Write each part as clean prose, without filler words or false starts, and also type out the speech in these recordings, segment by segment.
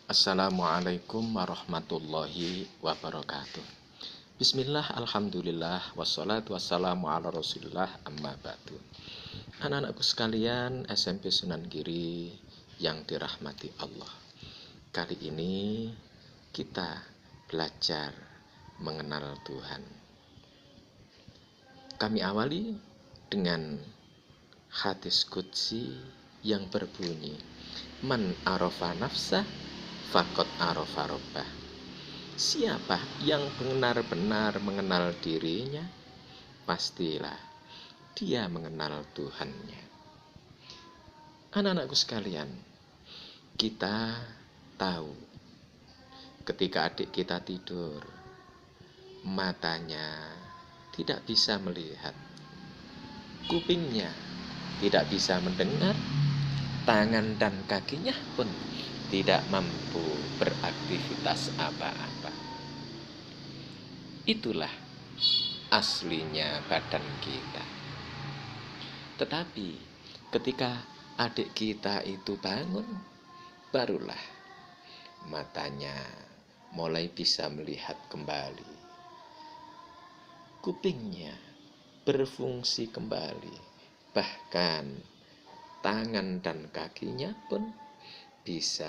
Assalamualaikum warahmatullahi wabarakatuh. Bismillah, alhamdulillah, wassalatu wassalamu ala rasulillah, amma ba'du. Anak-anakku sekalian SMP Sunan Giri yang dirahmati Allah, kali ini kita belajar mengenal Tuhan. Kami awali dengan hadis qudsi yang berbunyi, Man arafa nafsah faqad arafa rabbah. Siapa yang benar-benar mengenal dirinya, pastilah dia mengenal Tuhannya. Anak-anakku sekalian, kita tahu ketika adik kita tidur, matanya tidak bisa melihat, kupingnya tidak bisa mendengar, tangan dan kakinya pun tidak mampu beraktivitas apa-apa. Itulah aslinya badan kita. Tetapi ketika adik kita itu bangun, barulah matanya mulai bisa melihat kembali, kupingnya berfungsi kembali, bahkan tangan dan kakinya pun bisa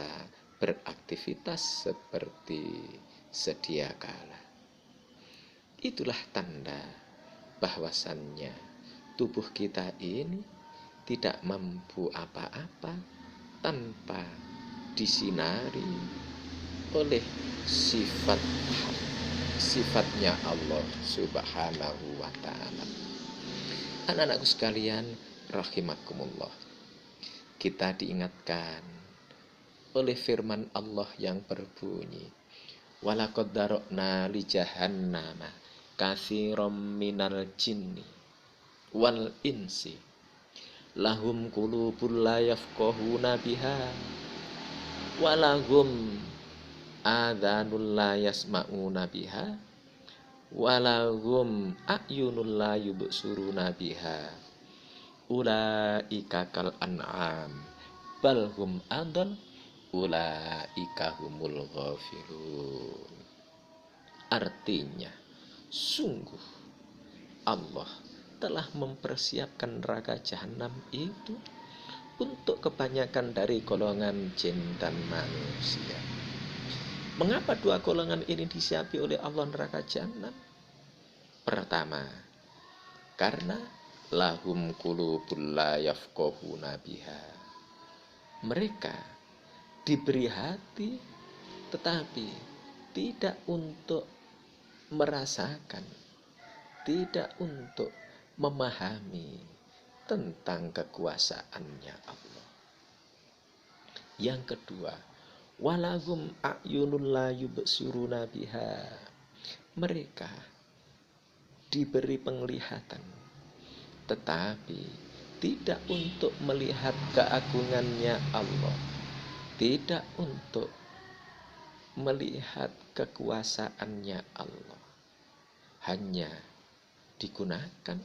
beraktivitas seperti sedia kala. Itulah tanda bahwasannya tubuh kita ini tidak mampu apa-apa tanpa disinari oleh sifatnya Allah Subhanahu wa ta'ala. Anak-anakku sekalian rahimakumullah, kita diingatkan oleh firman Allah yang berbunyi, walaqad darokna li jahannama katsiran minal jinni wal insi lahum qulubun la yafqahuna biha walahum adhanul la yasma'una biha walahum a'yunul la yubsuruna biha ulaika kal an'am bal hum adall ulaika humul ghafilun. Artinya, sungguh Allah telah mempersiapkan neraka jahanam itu untuk kebanyakan dari golongan jin dan manusia. Mengapa dua golongan ini disiapi oleh Allah neraka jahanam? Pertama, karena lahum qulubul la yafqahuna biha. Mereka diberi hati tetapi tidak untuk merasakan, tidak untuk memahami tentang kekuasaannya Allah. Yang kedua, walahum a'yunul la yubsiruna biha. Mereka diberi penglihatan tetapi tidak untuk melihat keagungannya Allah, tidak untuk melihat kekuasaannya Allah, hanya digunakan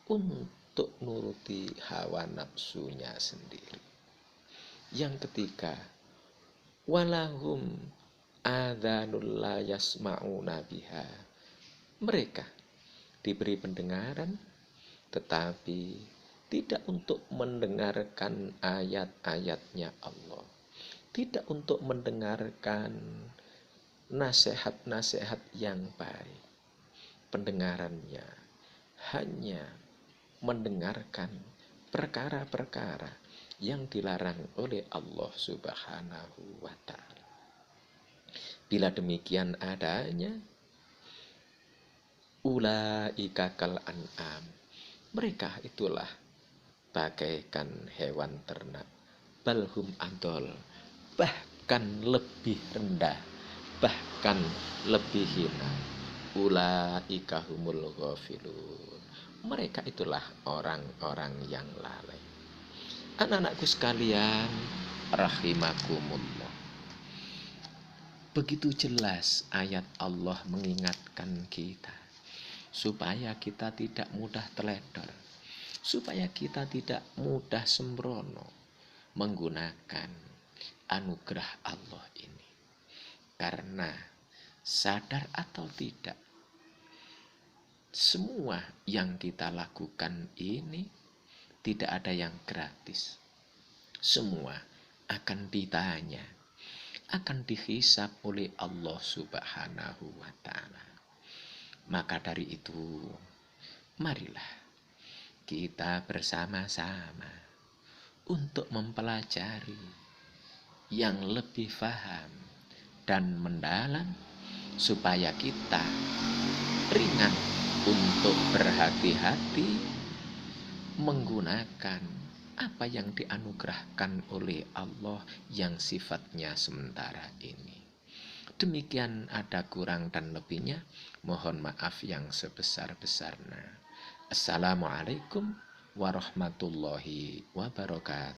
untuk nuruti hawa nafsunya sendiri. Yang ketiga, walahum adhanul la yasma'una biha. Mereka diberi pendengaran tetapi tidak untuk mendengarkan ayat-ayatnya Allah, tidak untuk mendengarkan nasihat-nasihat yang baik. Pendengarannya hanya mendengarkan perkara-perkara yang dilarang oleh Allah Subhanahu wa ta'ala. Bila demikian adanya, ulaika kal an'am. Mereka itulah bagaikan hewan ternak, balhum adol, bahkan lebih rendah, bahkan lebih hina. Ulaika humul ghafilun. Mereka itulah orang-orang yang lalai. Anak-anakku sekalian rahimakumullah, begitu jelas ayat Allah mengingatkan kita supaya kita tidak mudah teledor, supaya kita tidak mudah sembrono menggunakan anugerah Allah ini. Karena sadar atau tidak, semua yang kita lakukan ini tidak ada yang gratis. Semua akan ditanya, akan dihisab oleh Allah Subhanahu wa Ta'ala. Maka dari itu, marilah kita bersama-sama untuk mempelajari yang lebih paham dan mendalam, supaya kita ringan untuk berhati-hati menggunakan apa yang dianugerahkan oleh Allah yang sifatnya sementara ini. Demikian, ada kurang dan lebihnya, mohon maaf yang sebesar-besarnya. Assalamualaikum warahmatullahi wabarakatuh.